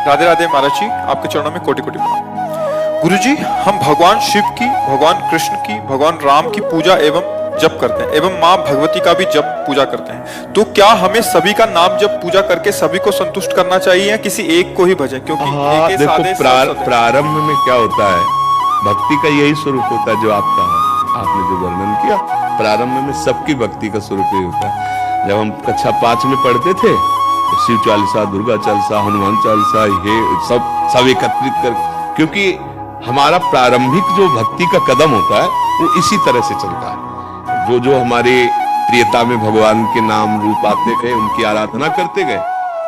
राधे राधे महाराज जी, आपके चरणों में कोटि कोटि प्रणाम। गुरु जी, हम भगवान शिव की, भगवान कृष्ण की, भगवान राम की पूजा एवं जप करते हैं एवं माँ भगवती का भी जप पूजा करते हैं, तो क्या हमें सभी का नाम जप पूजा करके सभी को संतुष्ट करना चाहिए या किसी एक को ही भजें? क्योंकि एक देखो, प्रारंभ में क्या होता है, भक्ति का यही स्वरूप होता है जो आपने जो वर्णन किया। प्रारंभ में सबकी भक्ति का स्वरूप यही होता है। जब हम कक्षा 5 में पढ़ते थे तो शिव चालीसा, दुर्गा चालीसा, हनुमान चालीसा, ये सब एकत्रित कर, क्योंकि हमारा प्रारंभिक जो भक्ति का कदम होता है वो इसी तरह से चलता है। जो हमारे प्रियता में भगवान के नाम रूप आते गए, उनकी आराधना करते गए,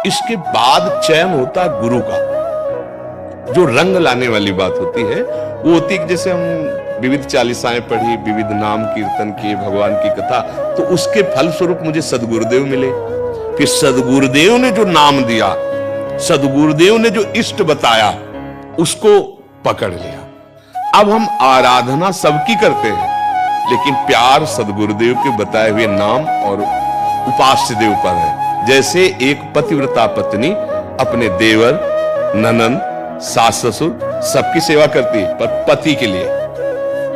इसके बाद चयन होता है गुरु का। जो रंग लाने वाली बात होती है वो होती है कि जैसे हम विविध चालीसाएं पढ़ी, विविध नाम कीर्तन किए, भगवान की कथा, तो उसके फल स्वरूप मुझे सदगुरुदेव मिले। फिर सदगुरुदेव ने जो नाम दिया, सदगुरुदेव ने जो इष्ट बताया, उसको पकड़ लिया। अब हम आराधना सबकी करते हैं, लेकिन प्यार सदगुरुदेव के बताए हुए नाम और उपास्य देव पर है। जैसे एक पतिव्रता पत्नी अपने देवर, ननंद, सास ससुर सबकी सेवा करती है, पर पति के लिए,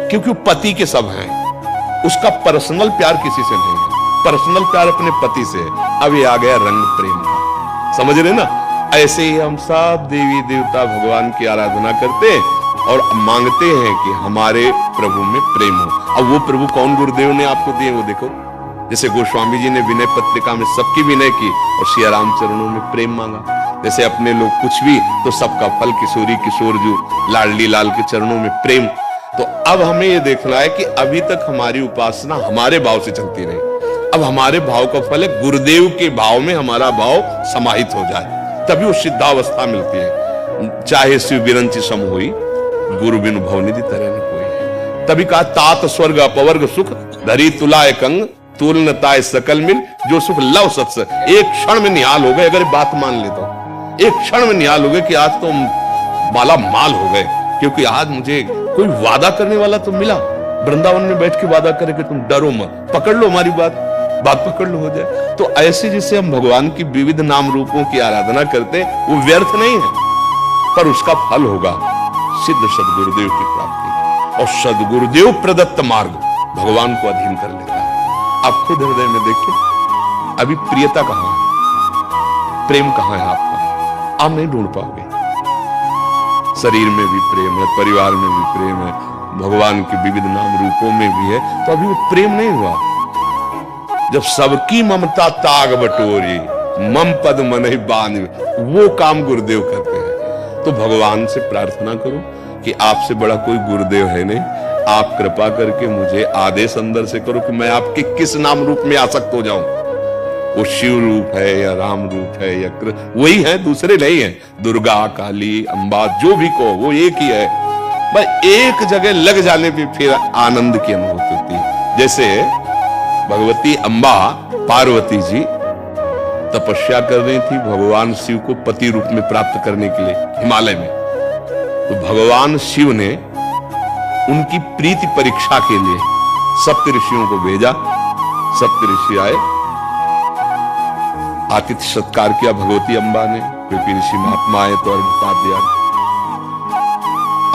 क्योंकि वो पति के सब हैं, उसका पर्सनल प्यार किसी से नहीं है, पर्सनल प्यार अपने पति से है। अब ये आ गया रंग प्रेम का, समझ रहे ना? ऐसे ही हम सब देवी देवता भगवान की आराधना करते हैं और मांगते हैं कि हमारे प्रभु में प्रेम हो। अब वो प्रभु कौन गुरुदेव ने आपको दिए वो देखो। जैसे गोस्वामी जी ने विनय पत्रिका में सबकी विनय की और सिया राम चरणों में प्रेम मांगा। जैसे अपने लोग कुछ भी तो सबका फल किशोरी किशोर जो लाडली लाल के चरणों में प्रेम। तो अब हमें ये देखना है कि अभी तक हमारी उपासना हमारे भाव से चलती रही, अब हमारे भाव का फल है गुरुदेव के भाव में हमारा भाव समाहित हो जाए, तभी वो सिद्धावस्था मिलती है। चाहे शिव बिरंची सम होई, गुरु बिनु भवनिधि तरह न कोई। तभी कहा तात स्वर्ग अपवर्ग सुख धरी तुलाय कंग तुलनताय सकल मिल, जो सुख लव सत्स। एक क्षण में निहाल हो गए, अगर बात मान ले तो एक क्षण में निहाल हो गए कि आज तो माला माल हो गए, क्योंकि आज मुझे कोई वादा करने वाला तो मिला। वृंदावन में बैठ के वादा करे कि तुम डरो मत, पकड़ लो हमारी बात पकड़ लो, हो जाए। तो ऐसे जिसे हम भगवान की विविध नाम रूपों की आराधना करते हैं, वो व्यर्थ नहीं है, पर उसका फल होगा सिद्ध सदगुरुदेव की प्राप्ति। और सदगुरुदेव प्रदत्त मार्ग भगवान को अधीन कर लेता है। आप खुद हृदय में देखिए, अभी प्रियता कहां है, प्रेम कहां है आपका? आप नहीं ढूंढ पाओगे। शरीर में भी प्रेम है, परिवार में भी प्रेम है, भगवान के विविध नाम रूपों में भी है, तो अभी वो प्रेम नहीं हुआ। जब सबकी ममता ताग बटोरी, मम पद मन ही बांध, वो काम गुरुदेव करते हैं। तो भगवान से प्रार्थना करो कि आपसे बड़ा कोई गुरुदेव है नहीं, आप कृपा करके मुझे आदेश अंदर से करो कि मैं आपके किस नाम रूप में आसक्त हो जाऊं। वो शिव रूप है या राम रूप है या वही है, दूसरे नहीं है। दुर्गा, काली, अंबा, जो भी कहो वो एक ही है। भाई एक जगह लग जाने पे फिर आनंद की अनुभूति होती है। जैसे भगवती अंबा पार्वती जी तपस्या कर रही थी भगवान शिव को पति रूप में प्राप्त करने के लिए हिमालय में, तो भगवान शिव ने उनकी प्रीति परीक्षा के लिए सप्त ऋषियों को भेजा। सप्त ऋषि आए, आतिथ्य सत्कार किया भगवती अंबा ने, क्योंकि ऋषि महात्मा आए तो अर्घ्य दिया।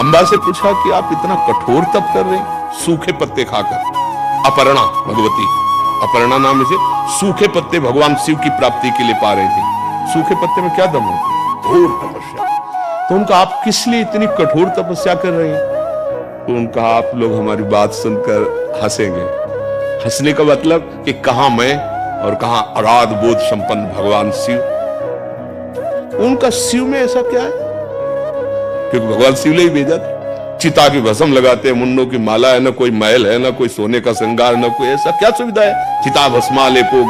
अंबा से पूछा कि आप इतना कठोर तप कर रहे हैं सूखे पत्ते खाकर। अपर्णा, भगवती अपर्णा नाम से सूखे पत्ते भगवान शिव की प्राप्ति के लिए पा रही थी। सूखे पत्ते में क्या दम होता है? घोर तपस्या। तो उनका आप किस लिए इतनी कठोर तपस्या कर रहे हैं? तो उनका आप लोग हमारी बात सुनकर हंसेंगे। हंसने का मतलब कि कहां मैं और कहां अराध बोध संपन्न भगवान शिव। उनका शिव में ऐसा क्या है? क्योंकि भगवान शिव ने ही भेजा था। चिता की भस्म लगाते हैं, मुंडों की माला है, ना कोई महल है, ना कोई सोने का श्रृंगार, ना कोई ऐसा क्या सुविधा है? चिता भस्मा लेपो